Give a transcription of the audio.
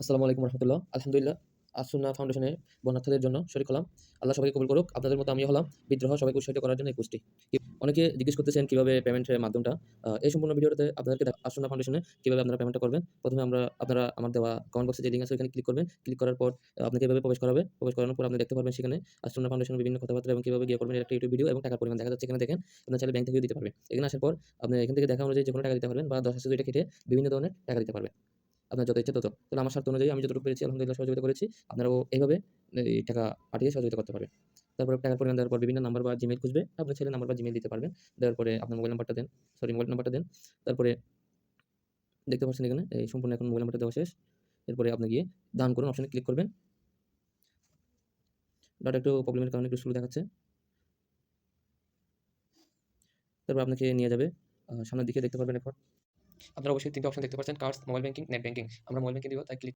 আসসালামু আলাইকুম রহমতুল্লাহ। আলহামদুলিল্লাহ আসুন্নাহ ফাউন্ডেশনের বন্যার্থীদের জন্য শরীক হলাম। আল্লাহ সবাইকে কবুল করুক। আপনাদের মতো আমিও হলাম। বিদ্রোহ সবাইকে উৎসাহিত করার জন্য এই পোস্টটি। অনেকে জিজ্ঞেস করতেছেন কিভাবে পেমেন্টের মাধ্যমটা। এই সম্পূর্ণ ভিডিওটাতে আপনাদেরকে আসুন্নাহ ফাউন্ডেশনে কিভাবে আপনারা পেমেন্টটা করবেন। প্রথমে আপনারা আমার দেওয়া কমেন্ট বক্সে যে লিঙ্ক আছে ওখানে ক্লিক করবেন। ক্লিক করার পর আপনাকে এভাবে প্রবেশ করাবে। প্রবেশ করানোর পর আপনি দেখতে পারবেন সেখানে আসুন্নাহ ফাউন্ডেশনের বিভিন্ন কথাবার্তা এবং কিভাবে গিয়ে করবেন এর একটা ইউটিউব ভিডিও এবং টাকার পরিমাণ দেখা যাচ্ছে এখানে দেখেন। আপনার চাইলে ব্যাংক থেকেও দিতে পারবেন। এখানে আসার পর আপনি এখান থেকে দেখা অনুযায়ী যেকোনো টাকা দিতে পারবেন বা 10 আছে দুইটা কেটে বিভিন্ন ধরনের টাকা দিতে পারবেন। আপনার যত ইচ্ছা তত। তাহলে আমার শর্ত অনুযায়ী আমি যতটুকু পেরেছি আলহামদুলিল্লাহ সহযোগিতা করেছি। আপনারাও এইভাবে এই টাকা পাঠিয়ে সহযোগিতা করতে পারবেন। তারপরে টাকার পরিমাণ দেওয়ার পর বিভিন্ন নাম্বার বা জিমেইল খুঁজবে। আপনার ছেলের নাম্বার বা জিমেইল দিতে পারবেন। দেওয়ার পরে আপনার মোবাইল নাম্বারটা দেন। তারপরে দেখতে পাচ্ছেন এখানে এই সম্পূর্ণ এখন মোবাইল নাম্বারটা দেওয়া শেষ। এরপরে আপনি গিয়ে দান করুন অপশনে ক্লিক করবেন। ডাটা একটু প্রবলেমের কারণে একটু স্লো দেখাচ্ছে। তারপর আপনাকে নিয়ে যাবে সামনের দিকে দেখতে পারবেন এখন। আপনারা অবশ্যই ৩ টা অপশন দেখতে পাচ্ছেন cards, mobile banking, net banking. আমরা মোবাইল ব্যাংকিং দিব তাই ক্লিক